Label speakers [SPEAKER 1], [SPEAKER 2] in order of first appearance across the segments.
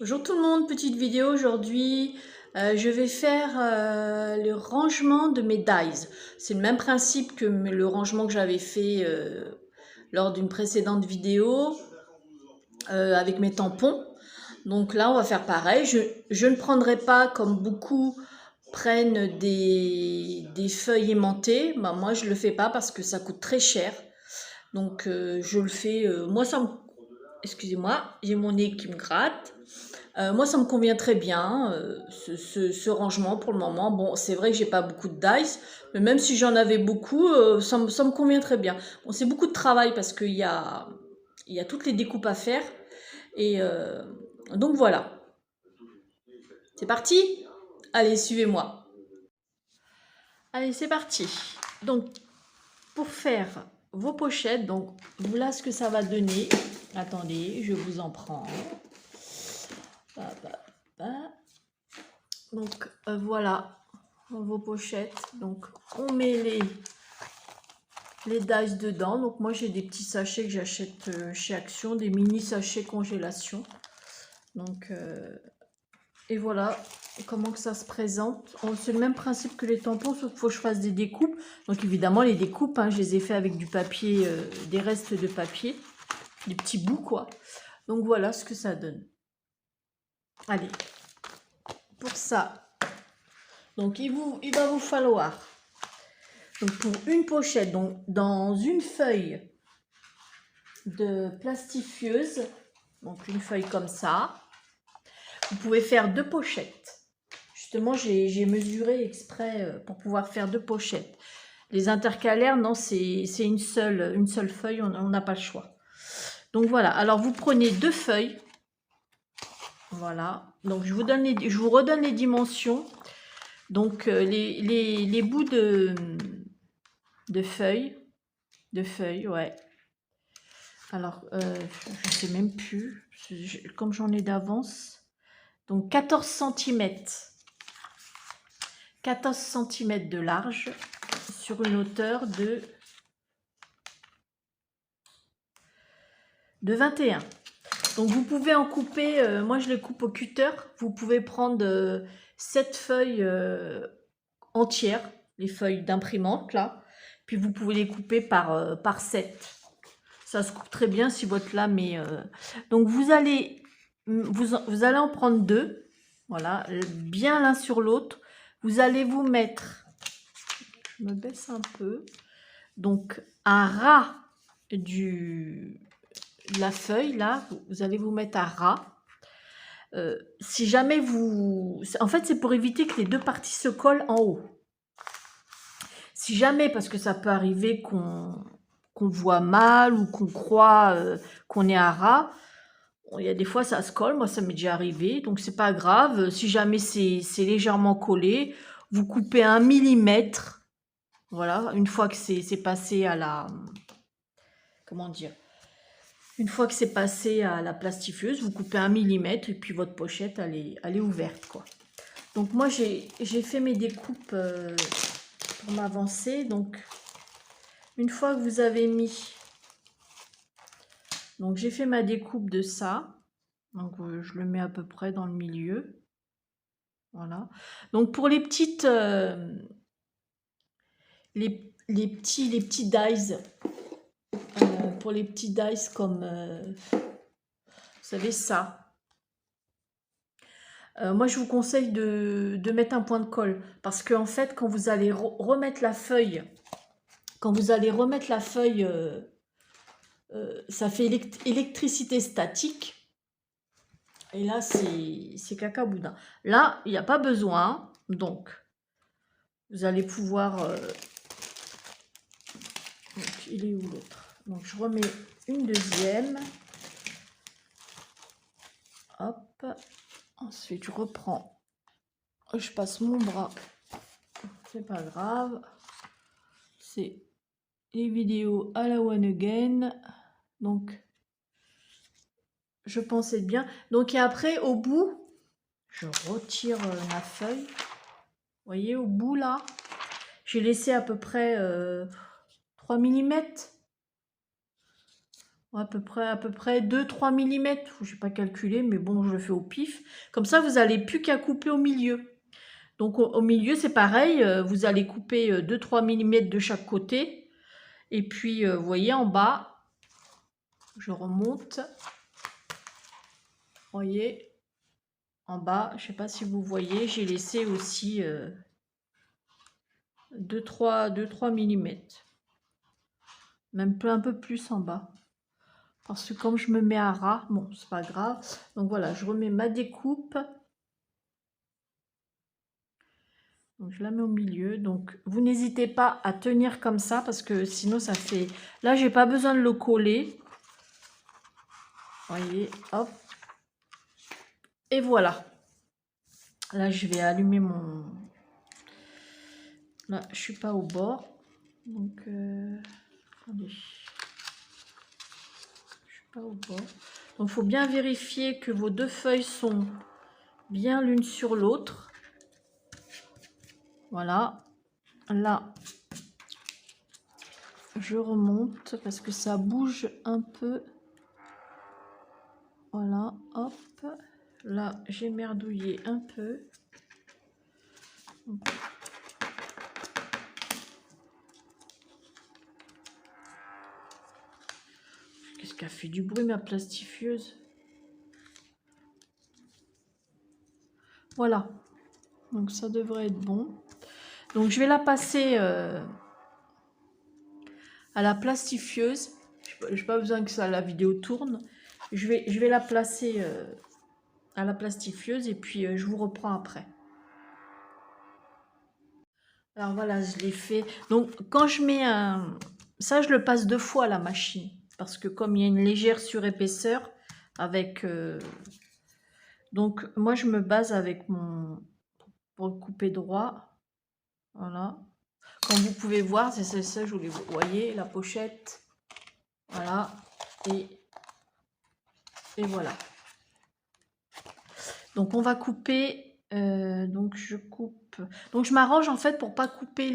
[SPEAKER 1] Bonjour tout le monde, petite vidéo aujourd'hui. Je vais faire le rangement de mes dies. C'est le même principe que le rangement que j'avais fait lors d'une précédente vidéo avec mes tampons. Donc là, on va faire pareil. Je ne prendrai pas comme beaucoup prennent des feuilles aimantées. Bah, moi, je le fais pas parce que ça coûte très cher. Donc je le fais. Moi, ça me... Excusez-moi, j'ai mon nez qui me gratte. Moi, ça me convient très bien, ce rangement pour le moment. Bon, c'est vrai que j'ai pas beaucoup de dice, mais même si j'en avais beaucoup, ça me convient très bien. Bon, c'est beaucoup de travail parce qu'il y a toutes les découpes à faire. Et donc voilà. C'est parti? Allez, suivez-moi. Allez, c'est parti. Donc, pour faire vos pochettes, donc voilà ce que ça va donner. Attendez, je vous en prends. Donc voilà vos pochettes. Donc on met les dice dedans. Donc moi j'ai des petits sachets que j'achète chez Action, des mini sachets congélation. Donc et voilà comment que ça se présente. C'est le même principe que les tampons, sauf qu'il faut que je fasse des découpes. Donc évidemment les découpes, je les ai fait avec du papier, des restes de papier, des petits bouts quoi. Donc voilà ce que ça donne. Allez, pour ça, donc il va vous falloir, donc pour une pochette, donc dans une feuille de plastifieuse, donc une feuille comme ça, vous pouvez faire 2 pochettes. Justement, j'ai mesuré exprès pour pouvoir faire 2 pochettes. Les intercalaires, non, c'est une seule feuille, on n'a pas le choix. Donc voilà, alors vous prenez 2 feuilles. Voilà, donc je vous redonne les dimensions. Donc les bouts de feuilles, ouais. Alors, je sais même plus, comme j'en ai d'avance. Donc 14 cm. 14 cm de large sur une hauteur de 21. Donc vous pouvez en couper, moi je les coupe au cutter. Vous pouvez prendre 7 feuilles entières, les feuilles d'imprimante là. Puis vous pouvez les couper par 7. Ça se coupe très bien si votre lame est... Donc vous allez en prendre 2. Voilà, bien l'un sur l'autre. Vous allez vous mettre... Je me baisse un peu. Donc à ras de la feuille, là, vous allez vous mettre à ras. Si jamais vous... En fait, c'est pour éviter que les deux parties se collent en haut. Si jamais, parce que ça peut arriver qu'on voit mal ou qu'on croit qu'on est à ras, il y a des fois ça se colle, moi ça m'est déjà arrivé, donc c'est pas grave. Si jamais c'est légèrement collé, vous coupez 1 millimètre. Voilà, une fois que c'est passé à la... Comment dire? Une fois que c'est passé à la plastifieuse, vous coupez 1 millimètre et puis votre pochette, elle est ouverte, quoi. Donc moi, j'ai fait mes découpes pour m'avancer. Donc, une fois que vous avez mis... Donc, j'ai fait ma découpe de ça. Donc, je le mets à peu près dans le milieu. Voilà. Donc, pour les petites... les petits dies... pour les petits dice comme... vous savez ça. Moi, je vous conseille de mettre un point de colle. Parce que en fait, quand vous allez remettre la feuille... ça fait électricité statique. Et là, c'est caca boudin. Là, il n'y a pas besoin. Donc, vous allez pouvoir... donc, il est où l'autre? Donc, je remets une deuxième. Hop. Ensuite, je reprends. Je passe mon bras. C'est pas grave. C'est les vidéos à la one again. Donc, je pensais bien. Donc, et après, au bout, je retire ma feuille. Vous voyez, au bout, là, j'ai laissé à peu près 3 mm. à peu près 2-3 mm. Je n'ai pas calculé, mais bon, je le fais au pif. Comme ça, vous n'allez plus qu'à couper au milieu. Donc au milieu, c'est pareil, vous allez couper 2-3 mm de chaque côté. Et puis, vous voyez, en bas, je remonte. Vous voyez, en bas, je ne sais pas si vous voyez, j'ai laissé aussi 2-3 mm. Même un peu plus en bas. Parce que comme je me mets à ras, bon, c'est pas grave. Donc voilà, je remets ma découpe. Donc je la mets au milieu. Donc vous n'hésitez pas à tenir comme ça parce que sinon ça fait... Là, j'ai pas besoin de le coller. Voyez, hop. Et voilà. Là, je vais allumer mon... Là, je suis pas au bord. Donc, attendez. Je suis pas au bord. Donc, il faut bien vérifier que vos deux feuilles sont bien l'une sur l'autre. Voilà. Là, je remonte parce que ça bouge un peu. Voilà, hop. Là, j'ai merdouillé un peu. Qu'est-ce qu'a fait du bruit ma plastifieuse? Voilà. Donc ça devrait être bon. Donc je vais la passer à la plastifieuse. Je n'ai pas besoin que ça, la vidéo tourne. Je vais la placer à la plastifieuse et puis je vous reprends après. Alors voilà, je l'ai fait. Donc quand je mets un... Ça, je le passe 2 fois à la machine. Parce que comme il y a une légère surépaisseur avec... Donc moi, je me base avec mon... Pour le couper droit. Voilà. Comme vous pouvez voir, c'est ça, je voulais vous voyez, la pochette. Voilà. Et voilà. Donc on va couper, donc je coupe, donc je m'arrange en fait pour pas couper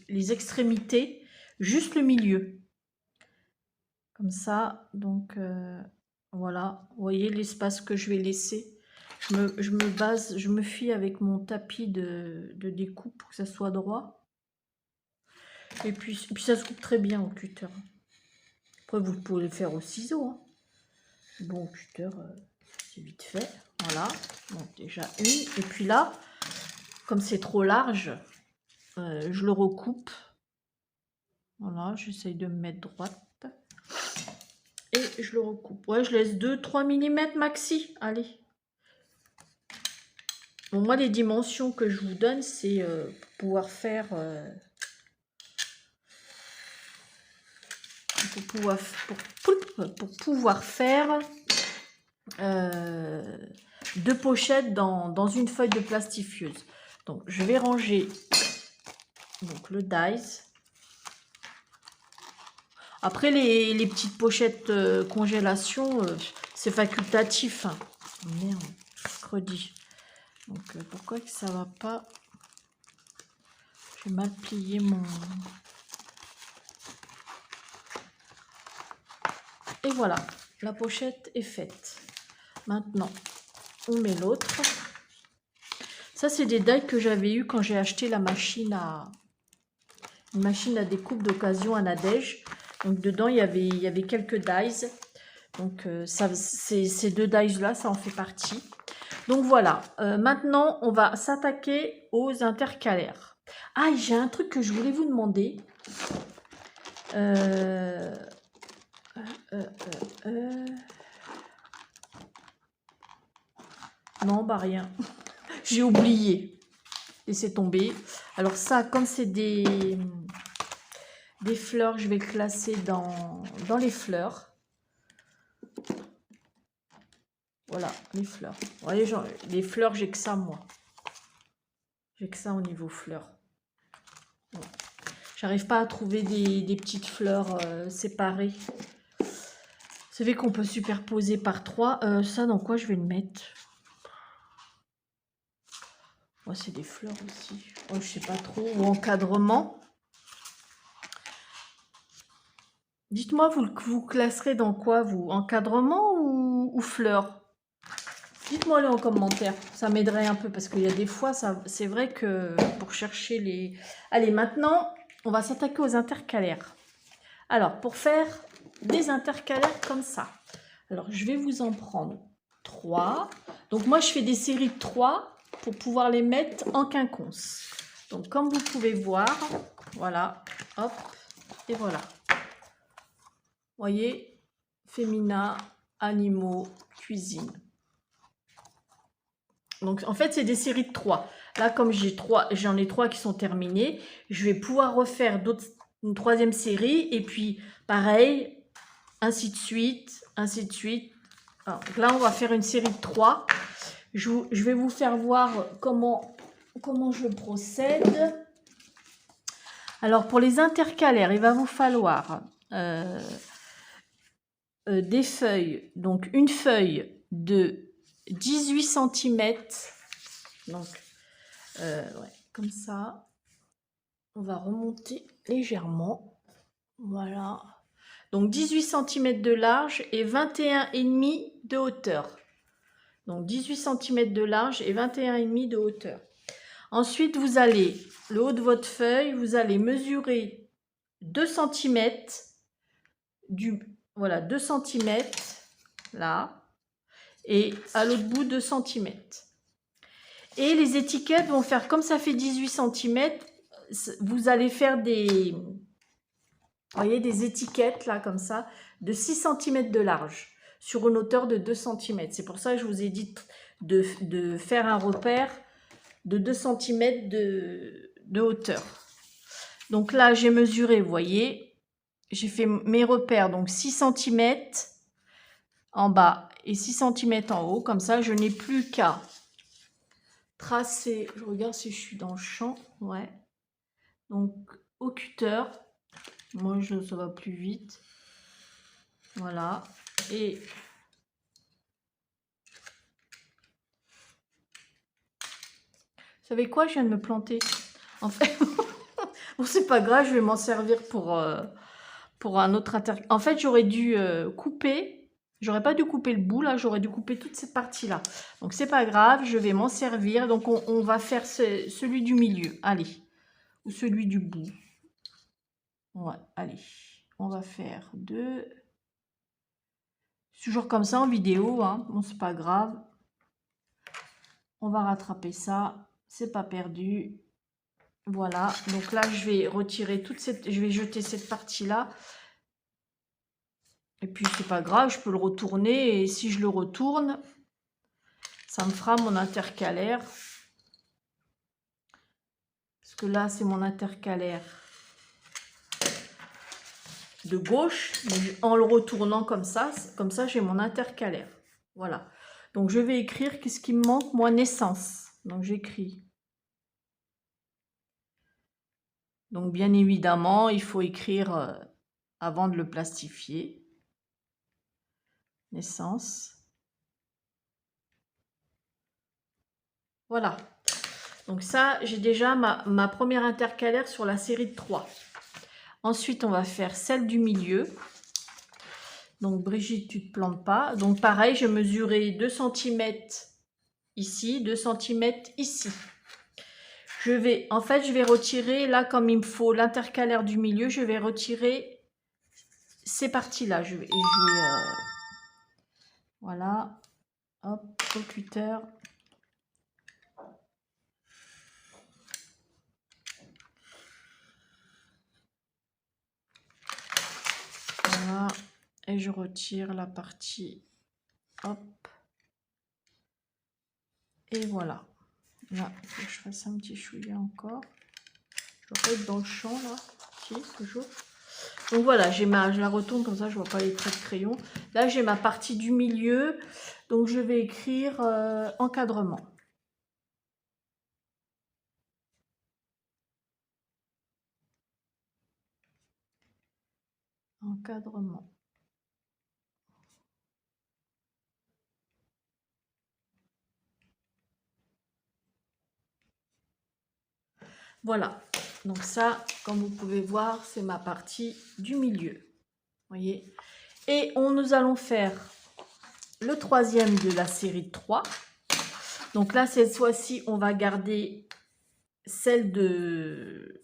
[SPEAKER 1] les extrémités, juste le milieu. Comme ça, donc voilà, vous voyez l'espace que je vais laisser. Je me fie avec mon tapis de découpe pour que ça soit droit. Et puis ça se coupe très bien au cutter. Après vous pouvez le faire au ciseau. Hein. Bon, au cutter, c'est vite fait. Voilà, donc déjà une. Et puis là, comme c'est trop large, je le recoupe. Voilà, j'essaye de me mettre droite. Et je le recoupe. Ouais, je laisse 2-3 mm maxi. Allez. Bon, moi, les dimensions que je vous donne, c'est pour pouvoir faire... pour pouvoir faire 2 pochettes dans une feuille de plastifieuse. Donc, je vais ranger donc, le dies. Après, les petites pochettes congélation, c'est facultatif. Hein. Oh, merde, mercredi. Donc, pourquoi que ça va pas? J'ai mal plié mon... Et voilà, la pochette est faite. Maintenant, on met l'autre. Ça, c'est des dies que j'avais eu quand j'ai acheté la machine à... Une machine à découpe d'occasion à Nadège. Donc, dedans, il y avait quelques dies. Donc, ces 2 dies-là, ça en fait partie. Donc, voilà. Maintenant, on va s'attaquer aux intercalaires. Ah, j'ai un truc que je voulais vous demander. Non, bah rien. J'ai oublié. Laissez tomber. Alors ça, comme c'est des fleurs, je vais le classer dans les fleurs. Voilà, les fleurs. Vous voyez, genre, les fleurs, j'ai que ça, moi. J'ai que ça au niveau fleurs. Bon. J'arrive pas à trouver des petites fleurs séparées. Vous savez qu'on peut superposer par 3. Ça, dans quoi je vais le mettre? Moi, c'est des fleurs aussi. Oh, je sais pas trop. Ou encadrement. Dites-moi, vous classerez dans quoi, vous? Encadrement ou fleurs? Dites-moi-le en commentaire, ça m'aiderait un peu parce qu'il y a des fois, c'est vrai que pour chercher les... Allez, maintenant, on va s'attaquer aux intercalaires. Alors, pour faire des intercalaires comme ça, alors je vais vous en prendre 3. Donc moi, je fais des séries de 3 pour pouvoir les mettre en quinconce. Donc comme vous pouvez voir, voilà, hop, et voilà. Voyez, féminin, animaux, cuisine. Donc en fait, c'est des séries de 3. Là, comme j'en ai 3 qui sont terminées, je vais pouvoir refaire une troisième série et puis pareil, ainsi de suite, ainsi de suite. Alors, là, on va faire une série de 3. Je vais vous faire voir comment je procède. Alors, pour les intercalaires, il va vous falloir des feuilles. Donc, une feuille de 18 cm. Donc, ouais, comme ça. On va remonter légèrement. Voilà. Donc, 18 cm de large et 21,5 de hauteur. Donc 18 cm de large et 21,5 de hauteur. Ensuite, vous allez, le haut de votre feuille, vous allez mesurer 2 cm, voilà, 2 cm, là, et à l'autre bout 2 cm. Et les étiquettes vont faire, comme ça fait 18 cm, vous allez faire des, voyez, des étiquettes, là, comme ça, de 6 cm de large, sur une hauteur de 2 cm. C'est pour ça que je vous ai dit de faire un repère de 2 cm de hauteur. Donc là, j'ai mesuré, vous voyez, j'ai fait mes repères, donc 6 cm en bas et 6 cm en haut. Comme ça, je n'ai plus qu'à tracer. Je regarde si je suis dans le champ. Ouais. Donc, au cutter, moi, ça va plus vite. Voilà. Et vous savez quoi, je viens de me planter. En fait, bon, c'est pas grave, je vais m'en servir pour un autre intercalaire. En fait, j'aurais dû couper. J'aurais pas dû couper le bout, là. J'aurais dû couper toute cette partie-là. Donc, c'est pas grave, je vais m'en servir. Donc, on va faire celui du milieu. Allez. Ou celui du bout. Ouais, allez. On va faire 2. Toujours comme ça en vidéo, hein. Bon, c'est pas grave. On va rattraper ça. C'est pas perdu. Voilà. Donc là, je vais retirer toute cette... Je vais jeter cette partie-là. Et puis, c'est pas grave, je peux le retourner. Et si je le retourne, ça me fera mon intercalaire. Parce que là, c'est mon intercalaire de gauche. Mais en le retournant comme ça j'ai mon intercalaire. Voilà. Donc, je vais écrire qu'est-ce qui me manque, moi, naissance. Donc, j'écris. Donc, bien évidemment, il faut écrire avant de le plastifier. Naissance. Voilà. Donc ça, j'ai déjà ma première intercalaire sur la série de 3. Ensuite, on va faire celle du milieu. Donc, Brigitte, tu ne te plantes pas. Donc, pareil, je mesurais 2 cm ici, 2 cm ici. En fait, je vais retirer, là, comme il me faut l'intercalaire du milieu, je vais retirer ces parties-là. Voilà. Hop, au cutter. Voilà. Et je retire la partie. Hop. Et voilà. Là, il faut que je fasse un petit chouïa encore. Je vais être dans le champ, là. Si, toujours. Donc voilà, je la retourne comme ça, je vois pas les traits de crayon. Là, j'ai ma partie du milieu. Donc, je vais écrire encadrement. Encadrement. Voilà. Donc ça, comme vous pouvez voir, c'est ma partie du milieu. voyez. Et nous allons faire le troisième de la série de 3. Donc là, cette fois-ci, on va garder celle de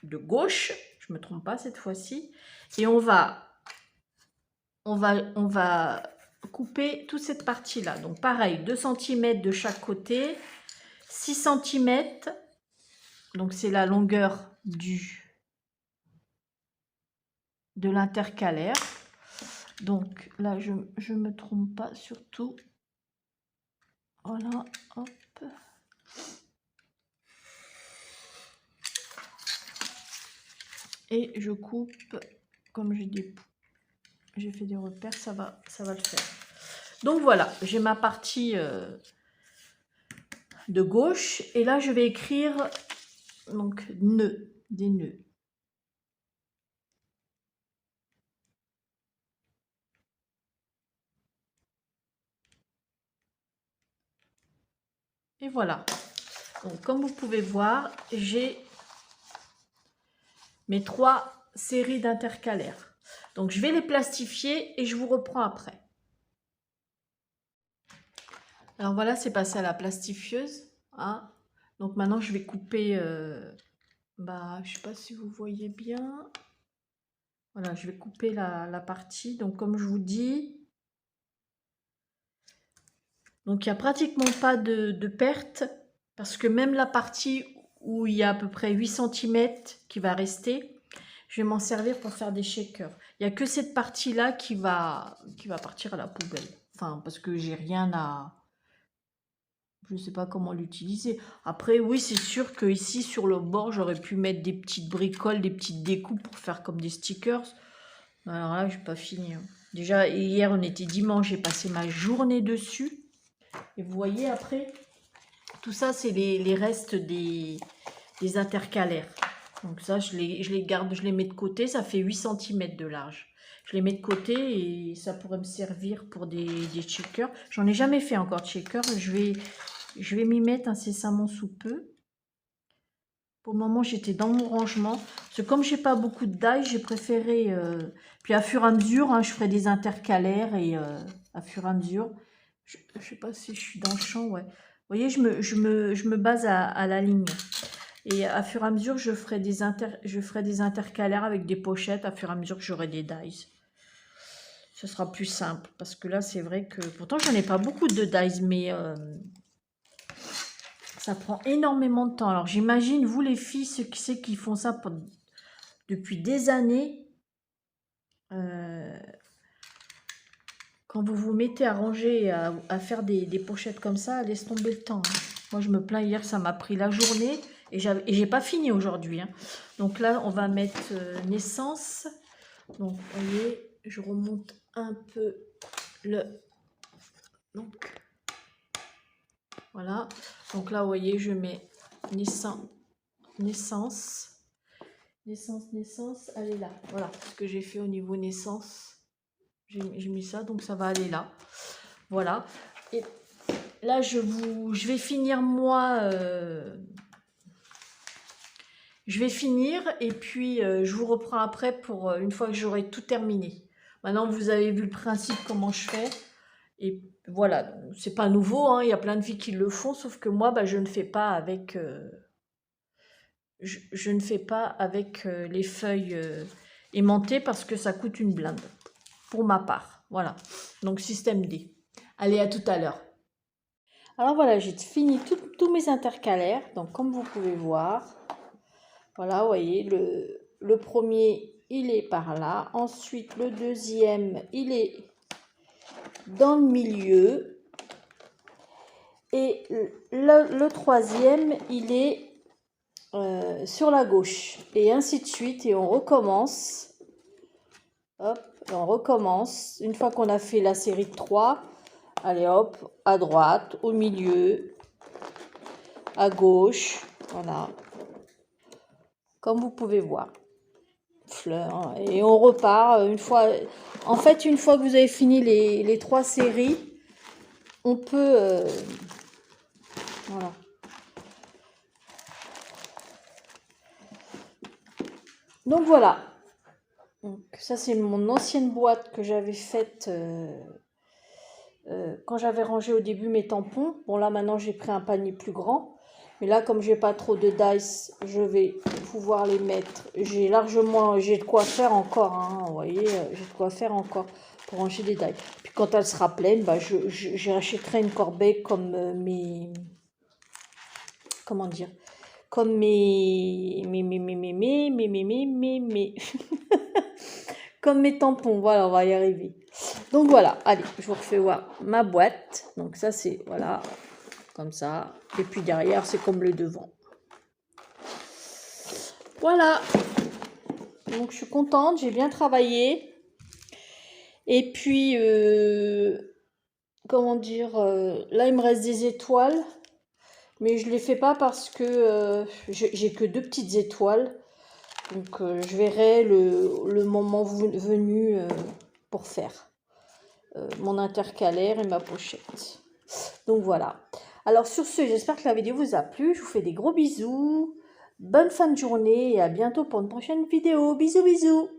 [SPEAKER 1] gauche. Je ne me trompe pas cette fois-ci. Et on va couper toute cette partie-là. Donc pareil, 2 cm de chaque côté, 6 cm. Donc c'est la longueur de l'intercalaire. Donc là, je ne me trompe pas surtout. Voilà, hop. Et je coupe, comme j'ai fait des repères, ça va le faire. Donc voilà, j'ai ma partie de gauche. Et là, je vais écrire donc des nœuds. Et voilà. Donc, comme vous pouvez voir, j'ai mes 3 séries d'intercalaires. Donc, je vais les plastifier et je vous reprends après. Alors voilà, c'est passé à la plastifieuse. Hein. Donc maintenant, je vais couper, je ne sais pas si vous voyez bien. Voilà, je vais couper la partie. Donc comme je vous dis, donc il n'y a pratiquement pas de perte. Parce que même la partie où il y a à peu près 8 cm qui va rester, je vais m'en servir pour faire des shakers. Il n'y a que cette partie-là qui va partir à la poubelle. Enfin, parce que j'ai rien à... Je ne sais pas comment l'utiliser. Après, oui, c'est sûr que ici sur le bord, j'aurais pu mettre des petites bricoles, des petites découpes pour faire comme des stickers. Alors là, je n'ai pas fini. Hein. Déjà, hier, on était dimanche, j'ai passé ma journée dessus. Et vous voyez, après, tout ça, c'est les restes des intercalaires. Donc ça, je les garde, je les mets de côté. Ça fait 8 cm de large. Je les mets de côté et ça pourrait me servir pour des shakers. J'en ai jamais fait encore de shakers. Je vais m'y mettre incessamment sous peu. Pour le moment, j'étais dans mon rangement. Parce que comme j'ai pas beaucoup de die, j'ai préféré... puis à fur et à mesure, hein, je ferai des intercalaires et à fur et à mesure... Je sais pas si je suis dans le champ, ouais. Vous voyez, je me base à la ligne. Et à fur et à mesure, je ferai des intercalaires avec des pochettes à fur et à mesure que j'aurai des dies. Ce sera plus simple. Parce que là, c'est vrai que... Pourtant, j'en ai pas beaucoup de dies, mais... ça prend énormément de temps. Alors j'imagine, vous les filles, ceux qui font ça depuis des années, quand vous vous mettez à ranger et à faire des pochettes comme ça, laisse tomber le temps. Hein. Moi je me plains, hier ça m'a pris la journée et j'ai pas fini aujourd'hui. Hein. Donc là on va mettre naissance. Donc vous voyez, je remonte un peu le... Donc voilà. Donc là vous voyez, je mets naissance. Naissance, elle est là. Voilà ce que j'ai fait au niveau naissance. J'ai mis ça, donc ça va aller là. Voilà. Et là, je vais finir moi. Je vais finir et puis je vous reprends après pour une fois que j'aurai tout terminé. Maintenant, vous avez vu le principe, comment je fais. Et voilà, c'est pas nouveau, hein, il y a plein de filles qui le font, sauf que moi, je ne fais pas avec... je ne fais pas avec les feuilles aimantées parce que ça coûte une blinde, pour ma part. Voilà, donc système D. Allez, à tout à l'heure. Alors voilà, j'ai fini tous mes intercalaires, donc comme vous pouvez voir, voilà, vous voyez, le premier, il est par là. Ensuite, le deuxième, il est dans le milieu. Et le troisième, il est sur la gauche. Et ainsi de suite. Et on recommence. Hop, on recommence. Une fois qu'on a fait la série de 3, allez hop, à droite, au milieu, à gauche. Voilà. Comme vous pouvez voir. Fleurs. Et on repart une fois. En fait, une fois que vous avez fini les 3 séries, on peut... voilà. Donc voilà. Donc ça c'est mon ancienne boîte que j'avais faite quand j'avais rangé au début mes tampons. Bon là maintenant j'ai pris un panier plus grand. Mais là comme j'ai pas trop de dice, je vais pouvoir les mettre. J'ai de quoi faire encore. Hein, vous voyez, j'ai de quoi faire encore pour ranger des dice. Puis quand elle sera pleine, bah, j'achèterai une corbeille comme mes... Comment dire? Comme comme mes tampons, voilà, on va y arriver. Donc voilà, allez, je vous refais voir ma boîte. Donc ça c'est, voilà, comme ça. Et puis derrière, c'est comme le devant. Voilà. Donc je suis contente, j'ai bien travaillé. Et puis, comment dire, là il me reste des étoiles. Mais je ne les fais pas parce que j'ai que 2 petites étoiles. Donc je verrai le moment venu pour faire mon intercalaire et ma pochette. Donc voilà. Alors sur ce, j'espère que la vidéo vous a plu. Je vous fais des gros bisous. Bonne fin de journée et à bientôt pour une prochaine vidéo. Bisous bisous.